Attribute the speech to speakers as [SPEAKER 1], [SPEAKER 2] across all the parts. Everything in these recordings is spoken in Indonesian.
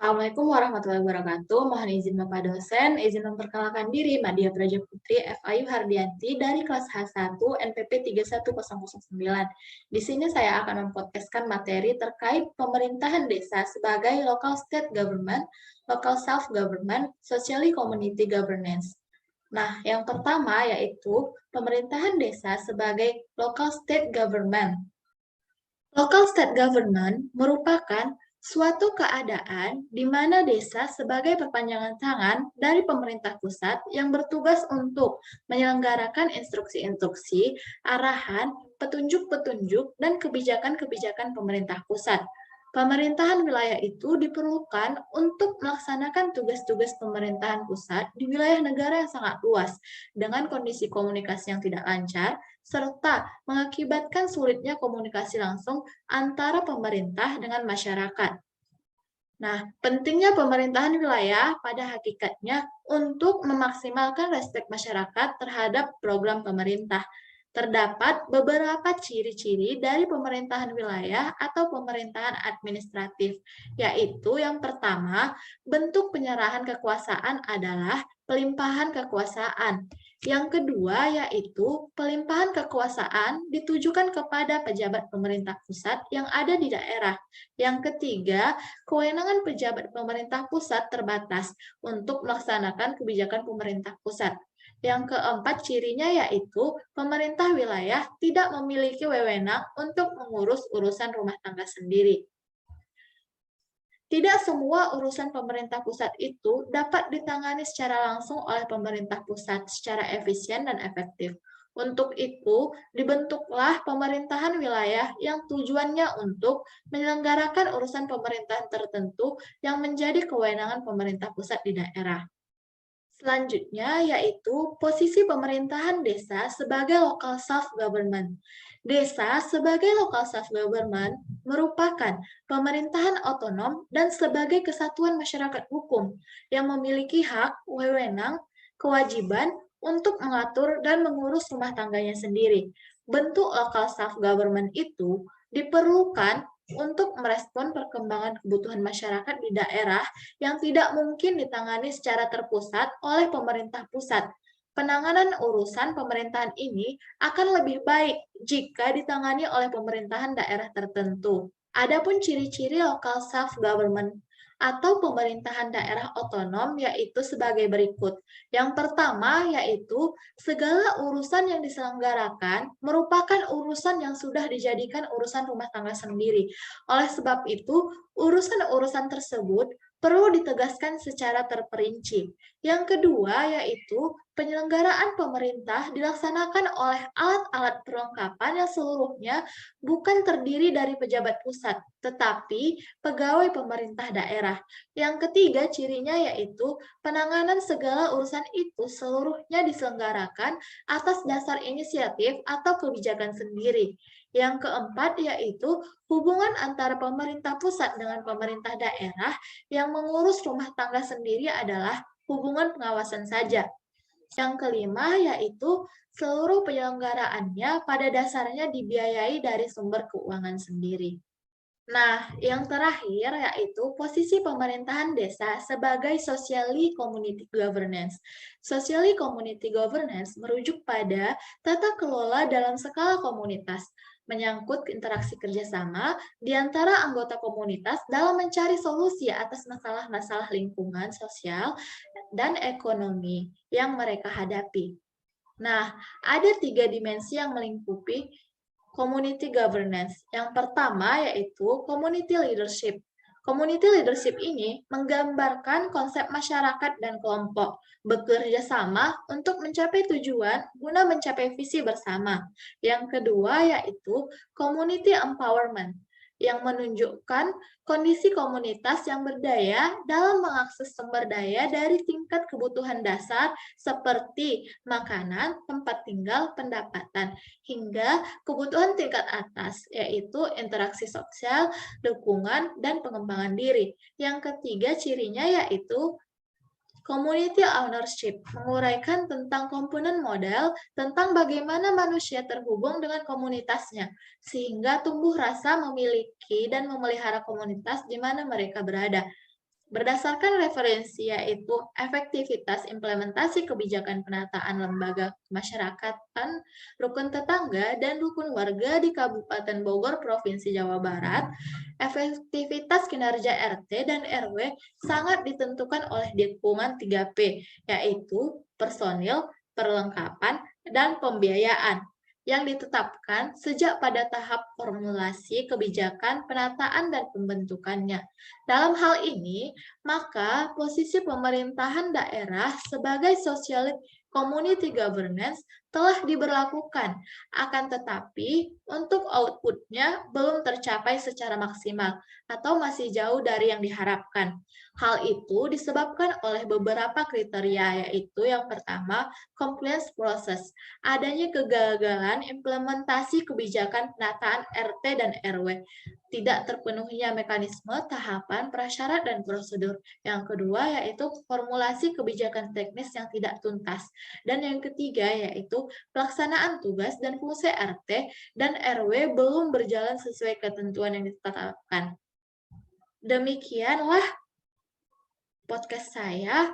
[SPEAKER 1] Assalamualaikum warahmatullahi wabarakatuh. Mohon izin Bapak dosen, izin memperkenalkan diri, Madia Praja Putri FAIU Hardianti dari kelas H1 NPP 31009. Di sini saya akan mempodcastkan materi terkait pemerintahan desa sebagai local state government, local self-government, socially community governance. Nah, yang pertama yaitu pemerintahan desa sebagai local state government. Local state government merupakan suatu keadaan di mana desa sebagai perpanjangan tangan dari pemerintah pusat yang bertugas untuk menyelenggarakan instruksi-instruksi, arahan, petunjuk-petunjuk, dan kebijakan-kebijakan pemerintah pusat. Pemerintahan wilayah itu diperlukan untuk melaksanakan tugas-tugas pemerintahan pusat di wilayah negara yang sangat luas, dengan kondisi komunikasi yang tidak lancar, serta mengakibatkan sulitnya komunikasi langsung antara pemerintah dengan masyarakat. Nah, pentingnya pemerintahan wilayah pada hakikatnya untuk memaksimalkan respek masyarakat terhadap program pemerintah. Terdapat beberapa ciri-ciri dari pemerintahan wilayah atau pemerintahan administratif, yaitu yang pertama, bentuk penyerahan kekuasaan adalah pelimpahan kekuasaan. Yang kedua, yaitu pelimpahan kekuasaan ditujukan kepada pejabat pemerintah pusat yang ada di daerah. Yang ketiga, kewenangan pejabat pemerintah pusat terbatas untuk melaksanakan kebijakan pemerintah pusat. Yang keempat, cirinya yaitu pemerintah wilayah tidak memiliki wewenang untuk mengurus urusan rumah tangga sendiri. Tidak semua urusan pemerintah pusat itu dapat ditangani secara langsung oleh pemerintah pusat secara efisien dan efektif. Untuk itu, dibentuklah pemerintahan wilayah yang tujuannya untuk menyelenggarakan urusan pemerintahan tertentu yang menjadi kewenangan pemerintah pusat di daerah. Selanjutnya yaitu posisi pemerintahan desa sebagai local self-government. Desa sebagai local self-government merupakan pemerintahan otonom dan sebagai kesatuan masyarakat hukum yang memiliki hak, wewenang, kewajiban untuk mengatur dan mengurus rumah tangganya sendiri. Bentuk local self-government itu diperlukan untuk merespon perkembangan kebutuhan masyarakat di daerah yang tidak mungkin ditangani secara terpusat oleh pemerintah pusat. Penanganan urusan pemerintahan ini akan lebih baik jika ditangani oleh pemerintahan daerah tertentu. Adapun ciri-ciri local self-government atau pemerintahan daerah otonom yaitu sebagai berikut. Yang pertama yaitu segala urusan yang diselenggarakan merupakan urusan yang sudah dijadikan urusan rumah tangga sendiri. Oleh sebab itu, urusan-urusan tersebut perlu ditegaskan secara terperinci. Yang kedua yaitu penyelenggaraan pemerintah dilaksanakan oleh alat-alat perlengkapan yang seluruhnya bukan terdiri dari pejabat pusat, tetapi pegawai pemerintah daerah. Yang ketiga cirinya yaitu penanganan segala urusan itu seluruhnya diselenggarakan atas dasar inisiatif atau kebijakan sendiri. Yang keempat yaitu hubungan antara pemerintah pusat dengan pemerintah daerah yang mengurus rumah tangga sendiri adalah hubungan pengawasan saja. Yang kelima yaitu seluruh penyelenggaraannya pada dasarnya dibiayai dari sumber keuangan sendiri. Nah, yang terakhir yaitu posisi pemerintahan desa sebagai socially community governance. Socially community governance merujuk pada tata kelola dalam skala komunitas, menyangkut interaksi kerjasama di antara anggota komunitas dalam mencari solusi atas masalah-masalah lingkungan sosial dan ekonomi yang mereka hadapi. Nah, ada tiga dimensi yang melingkupi community governance. Yang pertama yaitu community leadership. Community leadership ini menggambarkan konsep masyarakat dan kelompok bekerja sama untuk mencapai tujuan guna mencapai visi bersama. Yang kedua yaitu community empowerment yang menunjukkan kondisi komunitas yang berdaya dalam mengakses sumber daya dari tingkat kebutuhan dasar seperti makanan, tempat tinggal, pendapatan, hingga kebutuhan tingkat atas, yaitu interaksi sosial, dukungan, dan pengembangan diri. Yang ketiga cirinya yaitu community ownership, menguraikan tentang komponen model tentang bagaimana manusia terhubung dengan komunitasnya, sehingga tumbuh rasa memiliki dan memelihara komunitas di mana mereka berada. Berdasarkan referensi yaitu efektivitas implementasi kebijakan penataan lembaga kemasyarakatan, rukun tetangga, dan rukun warga di Kabupaten Bogor, Provinsi Jawa Barat, efektivitas kinerja RT dan RW sangat ditentukan oleh dukungan 3P, yaitu personil, perlengkapan, dan pembiayaan yang ditetapkan sejak pada tahap formulasi kebijakan penataan dan pembentukannya. Dalam hal ini, maka posisi pemerintahan daerah sebagai social community governance telah diberlakukan, akan tetapi untuk outputnya belum tercapai secara maksimal atau masih jauh dari yang diharapkan. Hal itu disebabkan oleh beberapa kriteria, yaitu yang pertama, compliance process, adanya kegagalan implementasi kebijakan penataan RT dan RW, tidak terpenuhinya mekanisme, tahapan, prasyarat, dan prosedur. Yang kedua yaitu formulasi kebijakan teknis yang tidak tuntas. Dan yang ketiga yaitu pelaksanaan tugas dan fungsi RT dan RW belum berjalan sesuai ketentuan yang ditetapkan. Demikianlah podcast saya.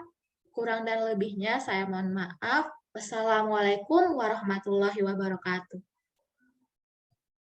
[SPEAKER 1] Kurang dan lebihnya saya mohon maaf. Wassalamualaikum warahmatullahi wabarakatuh.